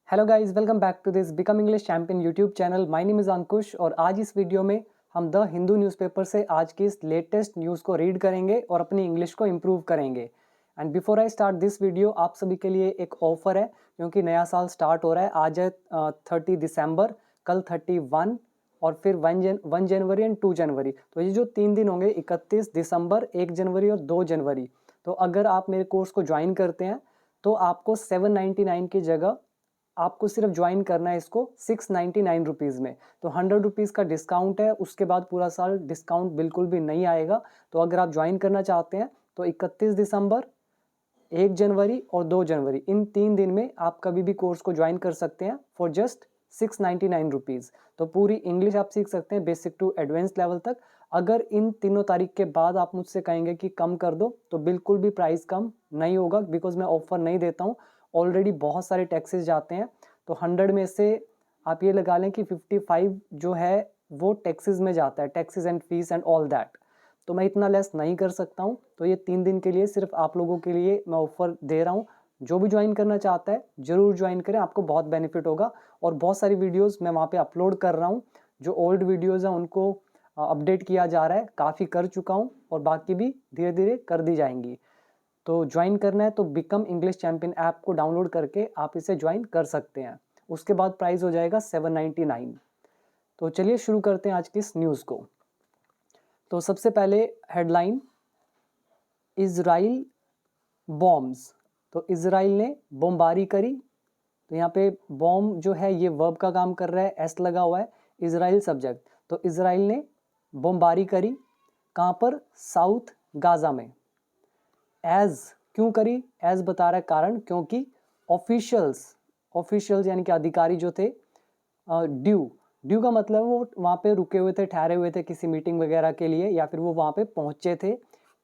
Hello guys, welcome back to this become English champion YouTube channel. My name is Ankush और आज इस video में हम द हिंदू न्यूज़पेपर से आज की इस लेटेस्ट न्यूज़ को रीड करेंगे और अपनी इंग्लिश को इम्प्रूव करेंगे। And before I start this video, आप सभी के लिए एक ऑफर है क्योंकि नया साल स्टार्ट हो रहा है। आज है 30 दिसंबर, कल 31 और फिर 1 जनवरी एंड 2 जनवरी। तो ये जो 3 दिन होंगे, 31 दिसंबर, 1 जनवरी और 2 जनवरी। तो अगर आप मेरे कोर्स को ज्वाइन करते हैं तो आपको 799 की जगह आपको सिर्फ ज्वाइन करना है इसको 699 रुपीज़ में। तो 100 रुपीज़ का डिस्काउंट है, उसके बाद पूरा साल डिस्काउंट बिल्कुल भी नहीं आएगा। तो अगर आप ज्वाइन करना चाहते हैं तो 31 दिसंबर, 1 जनवरी और 2 जनवरी, इन 3 दिन में आप कभी भी कोर्स को ज्वाइन कर सकते हैं फॉर जस्ट 699 रुपीज़। तो पूरी इंग्लिश आप सीख सकते हैं बेसिक टू एडवांस लेवल तक। अगर इन तीनों तारीख के बाद आप मुझसे कहेंगे कि कम कर दो तो बिल्कुल भी प्राइस कम नहीं होगा, बिकॉज मैं ऑफर नहीं देता हूँ। ऑलरेडी बहुत सारे टैक्सेस जाते हैं, तो 100 में से आप ये लगा लें कि 55 जो है वो टैक्सेस में जाता है, taxes and fees and all that. तो मैं इतना लेस नहीं कर सकता हूँ। तो ये 3 दिन के लिए सिर्फ आप लोगों के लिए मैं ऑफर दे रहा हूँ। जो भी ज्वाइन करना चाहता है ज़रूर ज्वाइन करें, आपको बहुत बेनिफिट होगा। और बहुत सारी वीडियोस मैं वहाँ पे अपलोड कर रहा हूँ। जो ओल्ड वीडियोस हैं उनको अपडेट किया जा रहा है, काफ़ी कर चुका हूँ और बाकी भी धीरे धीरे कर दी जाएंगी। तो ज्वाइन करना है तो बिकम इंग्लिश चैंपियन ऐप को डाउनलोड करके आप इसे ज्वाइन कर सकते हैं। उसके बाद प्राइस हो जाएगा 799। तो चलिए शुरू करते हैं आज की इस न्यूज़ को। तो सबसे पहले हेडलाइन, इजराइल बॉम्ब्स। तो इजराइल ने बमबारी करी। तो यहाँ पे बॉम्ब जो है ये वर्ब का काम कर रहा है, एस लगा हुआ है, इजराइल सब्जेक्ट। तो इजराइल ने बमबारी करी कहाँ पर? साउथ गाजा में। एज क्यों करी? एज बता रहा है कारण, क्योंकि ऑफिशियल्स यानी कि अधिकारी जो थे, ड्यू ड्यू का मतलब वो वहाँ पे रुके हुए थे, ठहरे हुए थे किसी मीटिंग वगैरह के लिए, या फिर वो वहाँ पे पहुँचे थे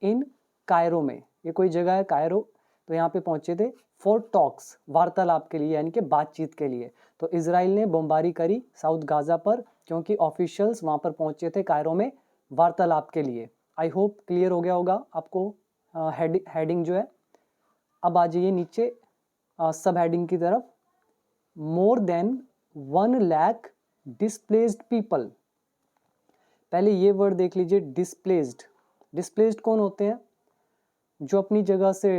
इन कायरो में। ये कोई जगह है कायरो, तो यहाँ पे पहुँचे थे फॉर टॉक्स, वार्तालाप के लिए यानी कि बातचीत के लिए। तो इसराइल ने बमबारी करी साउथ गाजा पर क्योंकि ऑफिशियल्स वहाँ पर पहुँचे थे कायरो में वार्तालाप के लिए। आई होप क्लियर हो गया होगा आपको हेडिंग जो है। अब आ जाइए नीचे सब हेडिंग की तरफ। मोर देन 1 लाख डिस्प्लेस्ड पीपल। पहले ये वर्ड देख लीजिए, डिस्प्लेस्ड। डिस्प्लेस्ड कौन होते हैं? जो अपनी जगह से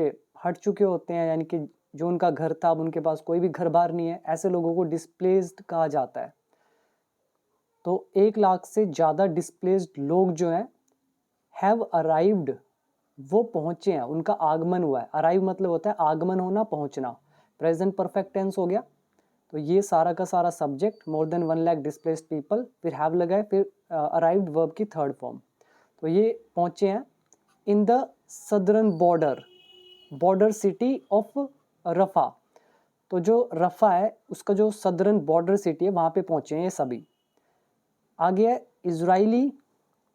हट चुके होते हैं, यानी कि जो उनका घर था अब उनके पास कोई भी घर बार नहीं है, ऐसे लोगों को डिस्प्लेस्ड कहा जाता है। तो 1 लाख से ज़्यादा डिस्प्लेस्ड लोग जो हैं हैव अराइव्ड, वो पहुंचे हैं, उनका आगमन हुआ है। अराइव मतलब होता है आगमन होना, पहुंचना। प्रेजेंट परफेक्ट टेंस हो गया। तो ये सारा का सारा subject, more than 1 lakh displaced people, फिर हैव लगा है, फिर अराइव्ड वर्ब की थर्ड फॉर्म। तो ये पहुंचे हैं in the southern border city of Rafah. तो जो रफा है उसका जो सदर्न बॉर्डर सिटी है वहां पे पहुंचे हैं ये सभी। आगे है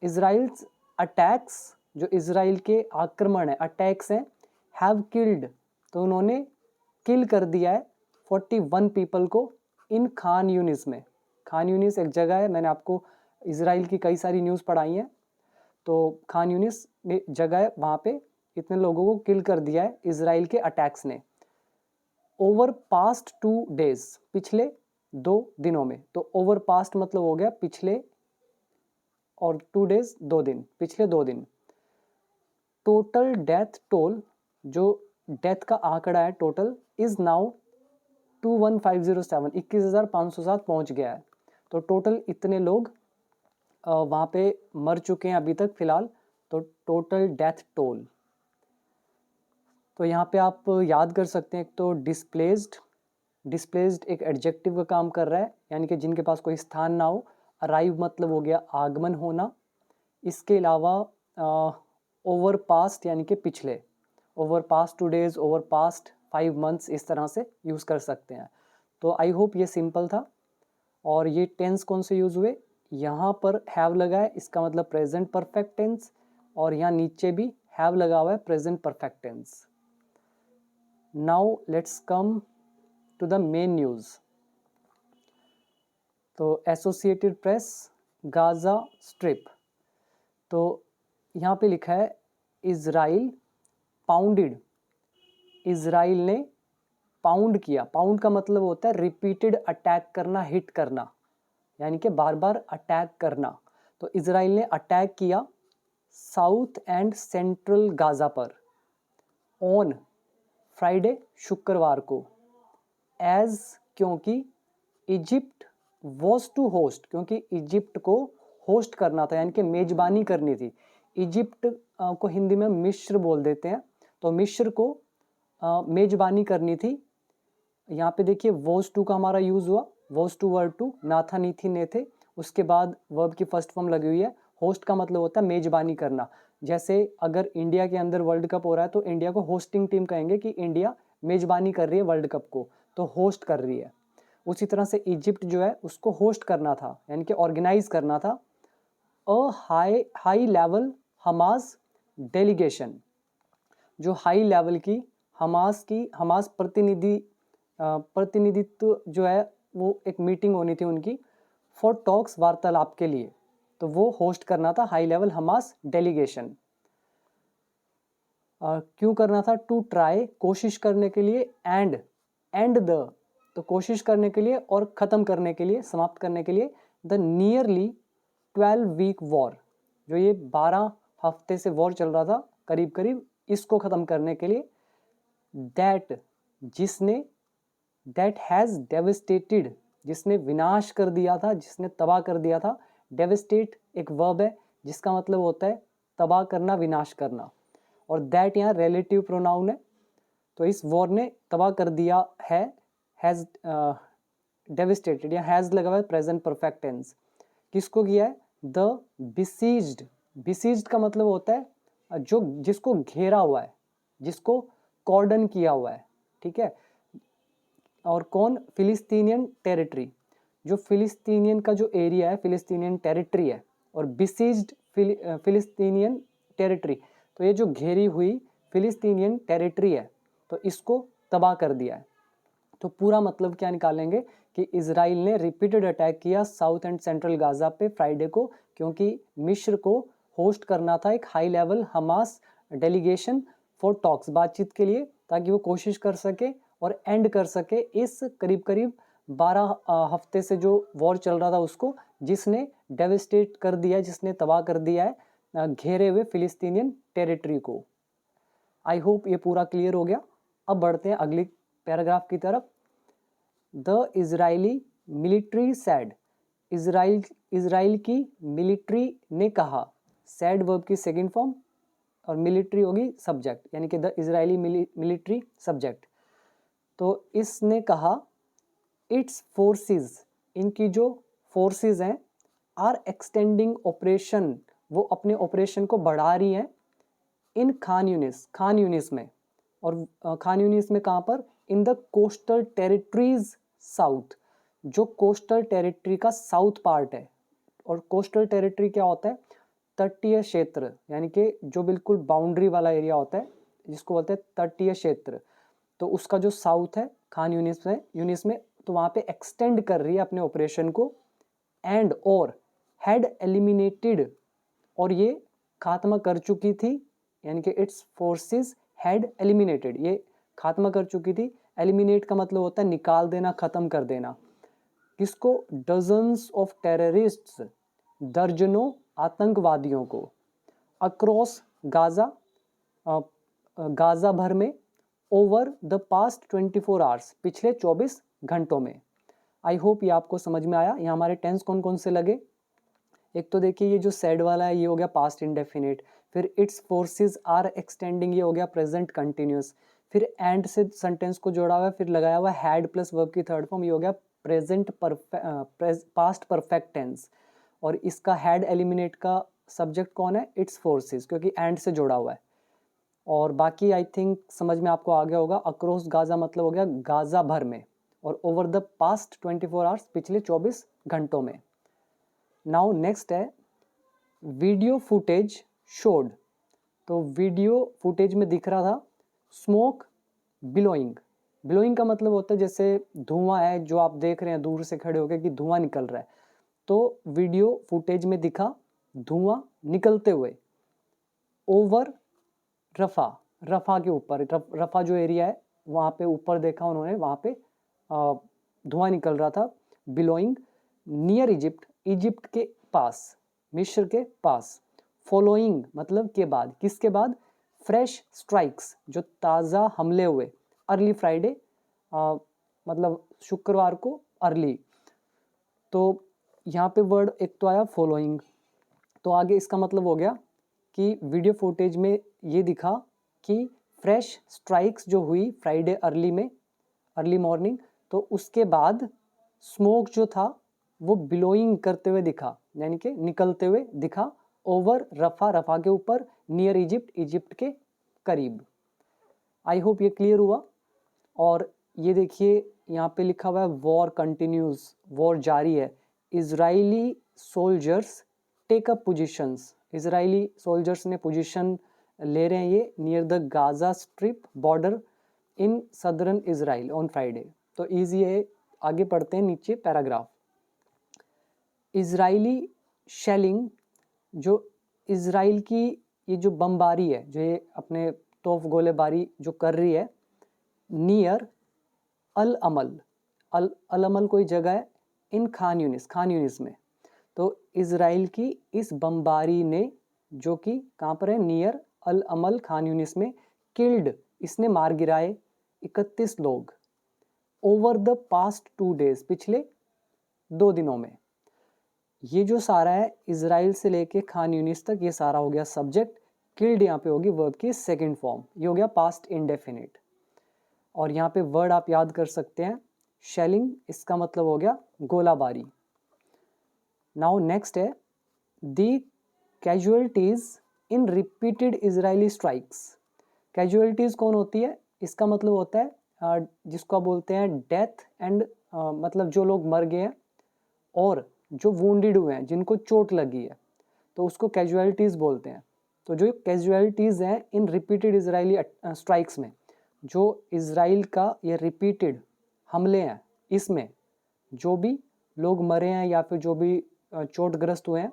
इजराइल्स अटैक्स। जो इजराइल के आक्रमण है, अटैक्स हैं, हैव किल्ड, तो उन्होंने किल कर दिया है 41 पीपल को इन खान यूनिस में। खान यूनिस एक जगह है, मैंने आपको इजराइल की कई सारी न्यूज़ पढ़ाई हैं। तो खान यूनिस में जगह है, वहाँ पे इतने लोगों को किल कर दिया है इजराइल के अटैक्स ने। ओवर पास्ट 2 डेज, पिछले 2 दिनों में। तो ओवर पास्ट मतलब हो गया पिछले, और 2 डेज 2 दिन, पिछले 2 दिन। टोटल डेथ टोल, जो डेथ का आंकड़ा है टोटल, इज नाउ 21507, 21,507 पहुंच गया है। तो टोटल इतने लोग वहाँ पे मर चुके हैं अभी तक फिलहाल। तो टोटल डेथ टोल, तो यहाँ पे आप याद कर सकते हैं, एक तो डिस्प्लेस्ड एक एडजेक्टिव का काम कर रहा है, यानी कि जिनके पास कोई स्थान ना हो। अराइव मतलब हो गया आगमन होना। इसके अलावा ओवर पास्ट यानी कि पिछले, over past 2 days, over past 5 months, इस तरह से यूज़ कर सकते हैं। तो आई होप ये सिंपल था। और ये टेंस कौन से यूज़ हुए? यहाँ पर हैव लगा है, इसका मतलब प्रेजेंट परफेक्ट टेंस, और यहाँ नीचे भी हैव लगा हुआ है, present perfect tense. Now let's come to the main news. तो एसोसिएटेड प्रेस, गाजा स्ट्रिप। तो यहाँ पे लिखा है इजराइल पाउंडेड, इजराइल ने पाउंड किया। पाउंड का मतलब होता है रिपीटेड अटैक करना, हिट करना, यानी कि बार बार अटैक करना। तो इजराइल ने अटैक किया साउथ एंड सेंट्रल गाजा पर ऑन फ्राइडे, शुक्रवार को, एज क्योंकि इजिप्ट वॉज टू होस्ट, क्योंकि इजिप्ट को होस्ट करना था, यानी कि मेजबानी करनी थी। इजिप्ट को हिंदी में मिस्र बोल देते हैं, तो मिस्र को मेजबानी करनी थी। यहाँ पे देखिए वॉज टू का हमारा यूज हुआ, वॉज टू वर्ड टू, ना था नी थी ने थे, उसके बाद वर्ब की फर्स्ट फॉर्म लगी हुई है। होस्ट का मतलब होता है मेजबानी करना। जैसे अगर इंडिया के अंदर वर्ल्ड कप हो रहा है तो इंडिया को होस्टिंग टीम कहेंगे कि इंडिया मेजबानी कर रही है वर्ल्ड कप को, तो होस्ट कर रही है। उसी तरह से इजिप्ट जो है उसको होस्ट करना था, यानी कि ऑर्गेनाइज करना था a high level Hamas delegation, जो हाई लेवल की हमास प्रतिनिधित्व जो है वो एक मीटिंग होनी थी उनकी फॉर टॉक्स, वार्तालाप के लिए, तो वो होस्ट करना था हाई लेवल हमास डेलीगेशन। क्यों करना था? टू ट्राई, कोशिश करने के लिए, एंड द, तो कोशिश करने के लिए और ख़त्म करने के लिए, समाप्त करने के लिए, द नियरली 12 वीक वॉर, जो ये 12 हफ्ते से वॉर चल रहा था करीब करीब, इसको ख़त्म करने के लिए, दैट हैज़ डेविस्टेटेड, जिसने विनाश कर दिया था, जिसने तबाह कर दिया था। डेविस्टेट एक वर्ब है जिसका मतलब होता है तबाह करना, विनाश करना, और दैट यहाँ रिलेटिव प्रोनाउन है, तो इस वॉर ने तबाह कर दिया है, हैज़ डेविस्टेटेड, या हैज़ लगा हुआ है प्रेजेंट परफेक्ट टेंस। किसको किया है? द बिसीज्ड, बिसीज्ड का मतलब होता है जो जिसको घेरा हुआ है, जिसको कॉर्डन किया हुआ है, ठीक है। और कौन? फिलिस्तीनियन टेरिटरी, जो फिलिस्तीनियन का जो एरिया है, फिलिस्तीनियन टेरिटरी है, और बिसीज्ड फिलिस्तीनियन टेरिटरी, तो ये जो घेरी हुई फिलिस्तीनियन टेरिटरी है, तो इसको तबाह कर दिया है। तो पूरा मतलब क्या निकालेंगे कि इजराइल ने रिपीटेड अटैक किया साउथ एंड सेंट्रल गाजा पे फ्राइडे को, क्योंकि मिस्र को होस्ट करना था एक high level Hamas delegation for talks, बातचीत के लिए, ताकि वो कोशिश कर सके और एंड कर सके इस करीब करीब 12 हफ्ते से जो वॉर चल रहा था उसको, जिसने डेविस्टेट कर दिया, जिसने तबाह कर दिया है घेरे हुए फिलिस्तीनियन टेरिटरी को। आई होप ये पूरा क्लियर हो गया। अब बढ़ते हैं अगली पैराग्राफ की तरफ। The Israeli military sad, Israel की मिलिट्री ने कहा, सैड वर्ब की सेकंड फॉर्म और मिलिट्री होगी सब्जेक्ट, यानी कि द इजरायली मिलिट्री सब्जेक्ट। तो इसने कहा इट्स फोर्सेस, इनकी जो फोर्सेस हैं, आर एक्सटेंडिंग ऑपरेशन, वो अपने ऑपरेशन को बढ़ा रही हैं इन खान यूनिस में, और खान यूनिस में कहाँ पर? In the coastal territories south, जो कोस्टल टेरिटरी का साउथ पार्ट है। और कोस्टल टेरिटरी क्या होता है? तटीय क्षेत्र, यानी कि जो बिल्कुल बाउंड्री वाला एरिया होता है जिसको बोलते हैं तटीय क्षेत्र, तो उसका जो साउथ है खान यूनिस में, तो वहाँ पे एक्सटेंड कर रही है अपने ऑपरेशन को, एंड और हैड एलिमिनेटेड, और ये खात्मा कर चुकी थी, यानी कि इट्स फोर्सेस हैड एलिमिनेटेड, ये खात्मा कर चुकी थी। एलिमिनेट का मतलब होता है निकाल देना, खत्म कर देना। किसको? डजन्स ऑफ टेररिस्ट्स, दर्जनों आतंकवादियों को, अक्रॉस गाजा, गाजा भर में, ओवर द पास्ट 24 आवर्स, पिछले 24 घंटों में। आई होप ये आपको समझ में आया। यहाँ हमारे टेंस कौन कौन से लगे? एक तो देखिए ये जो सैड वाला है ये हो गया पास्ट इंडेफिनिट, फिर इट्स फोर्सेस आर एक्सटेंडिंग ये हो गया प्रेजेंट कंटिन्यूस, फिर एंड से सेंटेंस को जोड़ा हुआ है, फिर लगाया हुआ हैड प्लस वर्ब की थर्ड फॉर्म, ये हो गया प्रेजेंट पास्ट परफेक्ट टेंस, और इसका हैड एलिमिनेट का सब्जेक्ट कौन है? इट्स फोर्सेस, क्योंकि एंड से जोड़ा हुआ है। और बाकी आई थिंक समझ में आपको आ गया होगा। अक्रॉस गाजा मतलब हो गया गाजा भर में, और ओवर द पास्ट 24 आवर्स, पिछले 24 घंटों में। नाउ नेक्स्ट है वीडियो फुटेज शोड, तो वीडियो फुटेज में दिख रहा था स्मोक बिलोइंग, बिलोइंग का मतलब होता है जैसे धुआं है जो आप देख रहे हैं दूर से खड़े होकर कि धुआं निकल रहा है, तो वीडियो फुटेज में दिखा धुआं निकलते हुए, ओवर रफा, रफा के ऊपर, रफा जो एरिया है वहाँ पे ऊपर देखा उन्होंने, वहाँ पे धुआं निकल रहा था। बिलोइंग नियर इजिप्ट, इजिप्ट के पास, मिस्र के पास। फॉलोइंग मतलब के बाद, किसके बाद? फ्रेश स्ट्राइक्स, जो ताज़ा हमले हुए। अर्ली फ्राइडे मतलब शुक्रवार को अर्ली। तो यहाँ पे वर्ड एक तो आया फॉलोइंग, तो आगे इसका मतलब हो गया कि वीडियो फुटेज में ये दिखा कि फ्रेश स्ट्राइक्स जो हुई फ्राइडे अर्ली में, अर्ली मॉर्निंग, तो उसके बाद स्मोक जो था वो बिलोइंग करते हुए दिखा, यानी कि निकलते हुए दिखा ओवर रफा, रफा के ऊपर, नियर इजिप्ट, इजिप्ट के करीब। आई होप ये क्लियर हुआ। और ये देखिए यहाँ पे लिखा हुआ है वॉर कंटिन्यूज, वॉर जारी है। Israeli soldiers take up positions, Israeli soldiers ने पोजीशन ले रहे हैं ये near the Gaza strip border in southern Israel on Friday. तो ईजी है, आगे पढ़ते हैं नीचे पैराग्राफ। इजरायली शेलिंग, जो इजराइल की ये जो बमबारी है, जो ये अपने तोफ गोलेबारी जो कर रही है नियर अल अमल, अल अमल कोई जगह है इन खान यूनिस, खान यूनिस में। तो इजराइल की इस बमबारी ने, जो कि कहाँ पर है? नियर अल अमल, खान यूनिस में। किल्ड, इसने मार गिराए 31 लोग। ओवर द पास्ट 2 days, पिछले 2 दिनों में। ये जो सारा है इजराइल से लेके खान यूनिस तक, ये सारा हो गया सब्जेक्ट। किल्ड यहाँ पे होगी वर्ब की सेकंड फॉर्म, ये हो गया पास्ट इंडेफिनिट। और यहाँ पे वर्ड आप याद कर सकते हैं शेलिंग, इसका मतलब हो गया गोलाबारी। नाउ नेक्स्ट है दी कैजुअलिटीज इन रिपीटेड इजरायली स्ट्राइक्स। कैजुअलिटीज कौन होती है? इसका मतलब होता है जिसको आप बोलते हैं डेथ एंड, मतलब जो लोग मर गए हैं और जो वुंडेड हुए हैं, जिनको चोट लगी है, तो उसको कैजुअलिटीज बोलते हैं। तो जो कैजुअलिटीज हैं इन रिपीटेड इजरायली स्ट्राइक्स में, जो इजराइल का ये रिपीटेड हमले हैं, इसमें जो भी लोग मरे हैं या फिर जो भी चोटग्रस्त हुए हैं,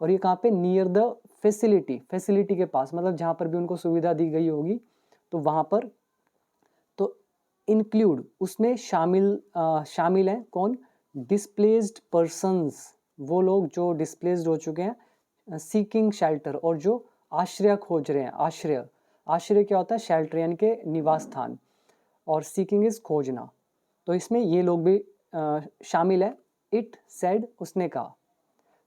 और ये कहाँ पे? नियर द फैसिलिटी, फैसिलिटी के पास, मतलब जहाँ पर भी उनको सुविधा दी गई होगी तो वहाँ पर। तो इंक्लूड, उसमें शामिल हैं कौन? डिस्प्लेस्ड पर्सन्स, वो लोग जो डिस्प्लेस्ड हो चुके हैं। सीकिंग शेल्टर, और जो आश्रय खोज रहे हैं। आश्रय, आश्रय क्या होता है? शेल्टर यानी कि निवास स्थान, और सीकिंग इज खोजना। तो इसमें ये लोग भी शामिल है। इट सेड, उसने कहा।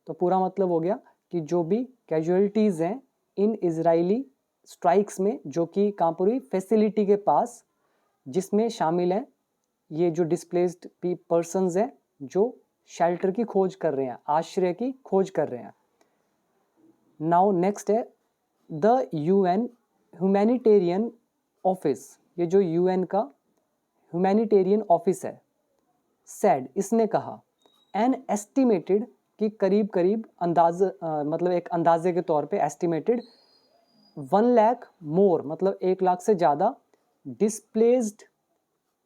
तो पूरा मतलब हो गया कि जो भी कैजुअलिटीज़ हैं इन इजरायली स्ट्राइक्स में, जो कि कांपुरी फैसिलिटी के पास, जिसमें शामिल हैं ये जो डिस्प्लेस्ड पर्सन्स हैं जो शेल्टर की खोज कर रहे हैं, आश्रय की खोज कर रहे हैं। नाउ नेक्स्ट है द यूएन ह्यूमैनिटेरियन ऑफिस, ये जो यूएन का ह्यूमैनिटेरियन ऑफिस है। सैड, इसने कहा। एन एस्टिमेटेड, कि करीब करीब मतलब एक अंदाजे के तौर पे एस्टिमेटेड। 1 लाख मोर, मतलब 1 लाख से ज़्यादा डिस्प्लेस्ड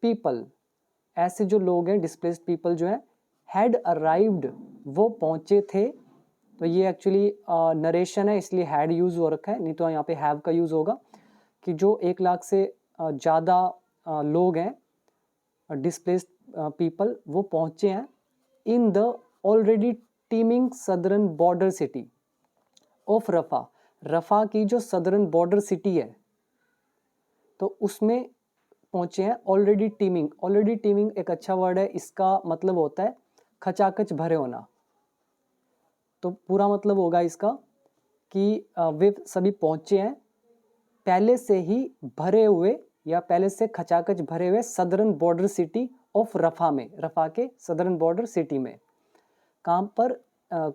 पीपल, ऐसे जो लोग हैं डिस्प्लेस्ड पीपल जो हैं, हैड अराइव्ड, वो पहुँचे थे। तो ये एक्चुअली नरेशन है, इसलिए हैड यूज़ हो रखा है, नहीं तो यहाँ पे हैव का यूज़ होगा। कि जो 1 लाख से ज़्यादा लोग हैं डिस्प्लेस्ड पीपल, वो पहुँचे हैं in the already teeming southern border city of Rafah, Rafah की जो सदर्न बॉर्डर सिटी है, तो उसमें पहुँचे हैं। ऑलरेडी टीमिंग, ऑलरेडी टीमिंग एक अच्छा वर्ड है, इसका मतलब होता है खचाखच भरे होना। तो पूरा मतलब होगा इसका कि वे सभी पहुँचे हैं पहले से ही भरे हुए, या पहले से खचाखच भरे हुए सदर्न बॉर्डर सिटी ऑफ रफा में, रफा के सदर्न बॉर्डर सिटी में। कहाँ पर?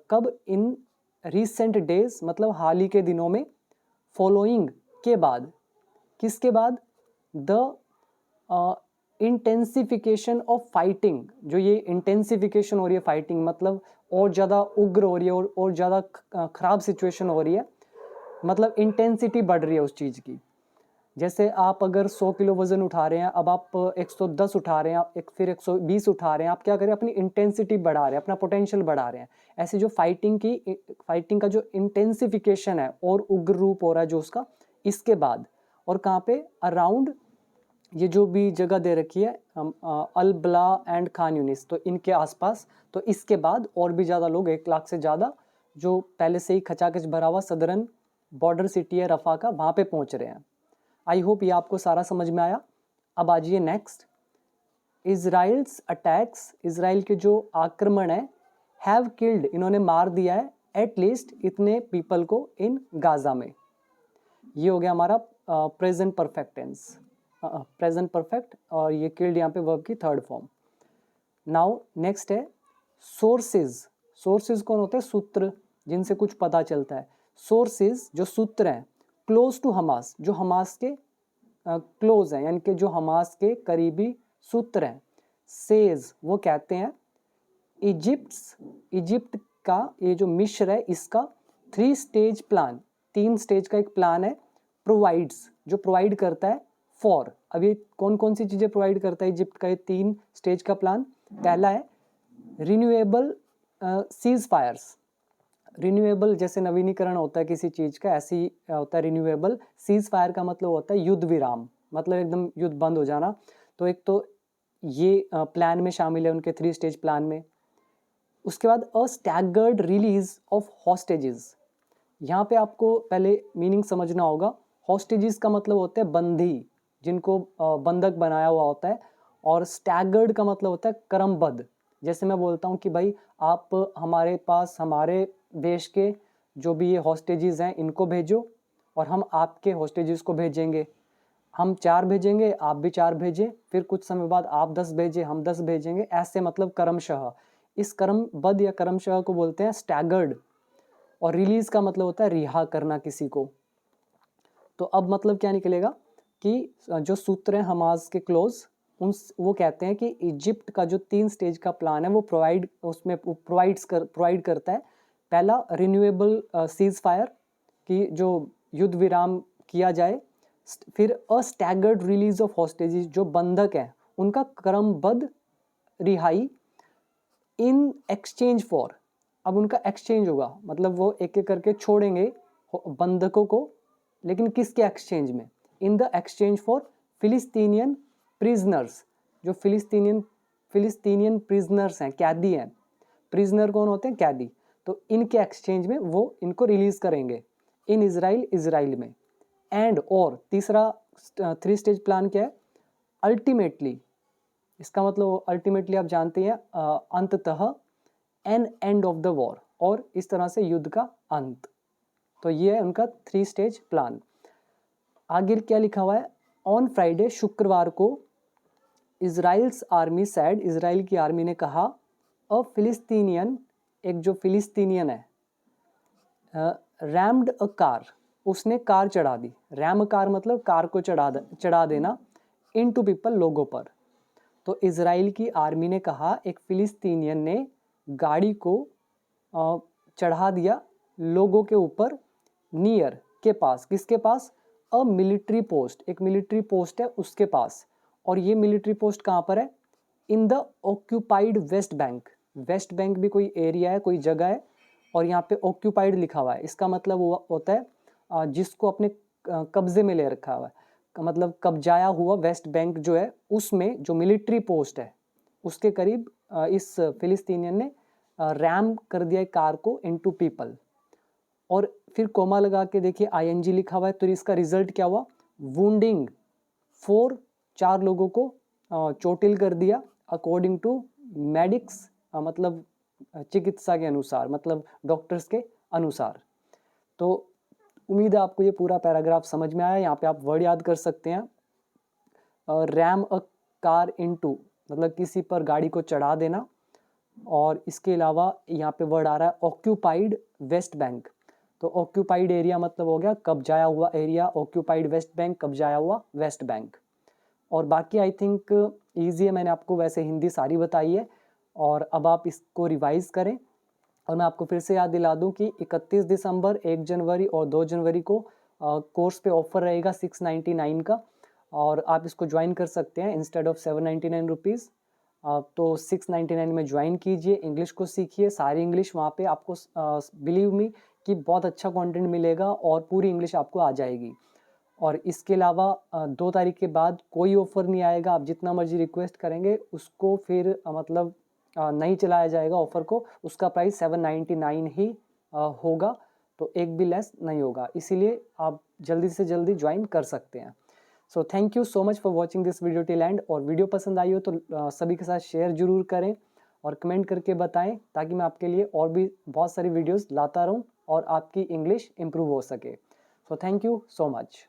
कब? इन रिसेंट डेज, मतलब हाल ही के दिनों में। फॉलोइंग, के बाद, किसके बाद? द इंटेंसिफिकेशन ऑफ फाइटिंग, जो ये इंटेंसिफिकेशन हो रही है फाइटिंग, मतलब और ज़्यादा उग्र हो रही है, और ज़्यादा खराब सिचुएशन हो रही है, मतलब इंटेंसिटी बढ़ रही है उस चीज़ की। जैसे आप अगर 100 किलो वजन उठा रहे हैं, अब आप 110 उठा रहे हैं, फिर 120 उठा रहे हैं, आप क्या करें? अपनी इंटेंसिटी बढ़ा रहे हैं, अपना पोटेंशियल बढ़ा रहे हैं। ऐसे जो फाइटिंग का जो इंटेंसिफिकेशन है और उग्र रूप हो रहा है जो उसका, इसके बाद। और कहाँ पे? अराउंड ये जो भी जगह दे रखी है अल बला एंड खान यूनिस, तो इनके आसपास, तो इसके बाद और भी ज़्यादा लोग, 1 लाख से ज़्यादा, जो पहले से ही खचाखच भरा हुआ सदरन बॉर्डर सिटी है रफा का, वहाँ पे पहुँच रहे हैं। आई होप ये आपको सारा समझ में आया। अब आ जाइए नेक्स्ट। इजराइल्स अटैक्स, इसराइल के जो आक्रमण है, हैव किल्ड, इन्होंने मार दिया है, एटलीस्ट इतने पीपल को इन गाजा में। ये हो गया हमारा present perfect tense, present perfect, और ये किल्ड यहाँ पे वर्ब की थर्ड फॉर्म। नाउ नेक्स्ट है सोर्सेज। सोर्सेज कौन होते हैं? सूत्र, जिनसे कुछ पता चलता है। सोर्सेज जो सूत्र हैं, क्लोज टू हमास, जो हमास के क्लोज हैं, यानी कि जो हमास के करीबी सूत्र हैं। सेज, वो कहते हैं। इजिप्ट का ये जो मिस्र है, इसका 3 स्टेज प्लान, 3 स्टेज का एक प्लान है। प्रोवाइड्स, जो प्रोवाइड करता है फॉर, अभी कौन कौन सी चीज़ें प्रोवाइड करता है इजिप्ट का ये 3 स्टेज का प्लान? पहला है रिन्यूएबल सीज फायर्स। रिन्यूएबल जैसे नवीनीकरण होता है किसी चीज़ का, ऐसे ही होता है रिन्यूएबल। सीज फायर का मतलब होता है युद्ध विराम, मतलब एकदम युद्ध बंद हो जाना। तो एक तो ये प्लान में शामिल है, उनके 3 स्टेज प्लान में। उसके बाद अ स्टैगर्ड रिलीज ऑफ हॉस्टेजेस। यहाँ पे आपको पहले मीनिंग समझना होगा। हॉस्टेजेस का मतलब होता है बंदी, जिनको बंधक बनाया हुआ होता है। और स्टैगर्ड का मतलब होता है क्रमबद्ध। जैसे मैं बोलता हूँ कि भाई आप हमारे पास, हमारे देश के जो भी ये हॉस्टेजेस हैं इनको भेजो, और हम आपके हॉस्टेजेस को भेजेंगे। हम 4 भेजेंगे, आप भी 4 भेजें, फिर कुछ समय बाद आप 10 भेजें, हम 10 भेजेंगे, ऐसे मतलब क्रमशः। इस क्रमबद्ध या क्रमशः को बोलते हैं स्टैगर्ड। और रिलीज का मतलब होता है रिहा करना किसी को। तो अब मतलब क्या निकलेगा कि जो सूत्र हैं हमास के क्लोज, उन वो कहते हैं कि इजिप्ट का जो 3 स्टेज का प्लान है वो प्रोवाइड करता है। पहला रिन्यूएबल सीज फायर, कि जो युद्ध विराम किया जाए। फिर अ स्टैगर्ड रिलीज ऑफ हॉस्टेजेस, जो बंधक हैं उनका क्रमबद्ध रिहाई। इन एक्सचेंज फॉर, अब उनका एक्सचेंज होगा, मतलब वो एक एक करके छोड़ेंगे बंधकों को, लेकिन किसके एक्सचेंज में? In the exchange for फिलिस्तीनियन prisoners, जो फिलिस्तीनियन प्रिजनर्स हैं, कैदी हैं। प्रिजनर कौन होते हैं? कैदी। तो इनके एक्सचेंज में वो इनको रिलीज करेंगे इन इजराइल, इजराइल में। एंड, और तीसरा 3 स्टेज प्लान क्या है? अल्टीमेटली, इसका मतलब अल्टीमेटली आप जानते हैं अंततः, an end of the war, और इस तरह से युद्ध का अंत। तो ये है उनका 3 स्टेज प्लान। आगे क्या लिखा हुआ है? ऑन फ्राइडे, शुक्रवार को, इजराइल्स आर्मी सैड, इजराइल की आर्मी ने कहा, अ फिलिस्तीनियन, एक जो फिलिस्तीनियन है, रैम्ड अ कार, उसने कार चढ़ा दी। रैम कार मतलब कार को चढ़ा देना। इन टू पीपल, लोगों पर। तो इजराइल की आर्मी ने कहा एक फिलिस्तीनियन ने गाड़ी को चढ़ा दिया लोगों के ऊपर, नियर, के पास। किसके पास? अ मिलिट्री पोस्ट, एक मिलिट्री पोस्ट है उसके पास। और ये मिलिट्री पोस्ट कहाँ पर है? In the occupied West Bank. West Bank भी कोई एरिया है, कोई जगह है, और यहाँ पे ऑक्यूपाइड लिखा हुआ है। इसका मतलब वो होता है जिसको अपने कब्जे में ले रखा हुआ है, का मतलब कब्जाया हुआ वेस्ट बैंक जो है, उसमें जो मिलिट्री पोस्ट है उसके करीब इस फिलिस्तीनियन ने रैम कर दिया कार को इनटू पीपल। और फिर कोमा लगा के देखिए आईएनजी लिखा हुआ है, तो इसका रिजल्ट क्या हुआ? वुंडिंग 4, 4 लोगों को चोटिल कर दिया, अकॉर्डिंग टू मेडिक्स, मतलब चिकित्सा के अनुसार, मतलब डॉक्टर्स के अनुसार। तो उम्मीद है आपको ये पूरा पैराग्राफ समझ में आया। यहाँ पे आप वर्ड याद कर सकते हैं। रैम अ कार इनटू, मतलब किसी पर गाड़ी को चढ़ा देना। और इसके अलावा यहाँ पे वर्ड आ रहा है ऑक्यूपाइड वेस्ट बैंक। तो ऑक्यूपाइड एरिया मतलब हो गया कब्जाया हुआ एरिया, ऑक्यूपाइड वेस्ट बैंक, कब्जाया हुआ वेस्ट बैंक। और बाकी आई थिंक ईजी है, मैंने आपको वैसे हिंदी सारी बताई है। और अब आप इसको रिवाइज करें। और मैं आपको फिर से याद दिला दूं कि 31 दिसंबर, 1 जनवरी और 2 जनवरी को कोर्स पे ऑफर रहेगा 699 का, और आप इसको ज्वाइन कर सकते हैं इंस्टेड ऑफ 799 रुपीज़। तो 699 में ज्वाइन कीजिए, इंग्लिश को सीखिए, सारी इंग्लिश वहाँ पे आपको बिलीव मी कि बहुत अच्छा कंटेंट मिलेगा और पूरी इंग्लिश आपको आ जाएगी। और इसके अलावा 2 तारीख के बाद कोई ऑफ़र नहीं आएगा। आप जितना मर्ज़ी रिक्वेस्ट करेंगे उसको फिर मतलब नहीं चलाया जाएगा ऑफ़र को। उसका प्राइस 799 ही होगा, तो एक भी लेस नहीं होगा। इसीलिए आप जल्दी से जल्दी ज्वाइन कर सकते हैं। So thank you so much for watching this video till and. और वीडियो पसंद आई हो तो सभी के साथ शेयर ज़रूर करें और कमेंट करके बताएं, ताकि मैं आपके लिए और भी बहुत सारी वीडियोस लाता रहूं और आपकी इंग्लिश इम्प्रूव हो सके। So thank you so much.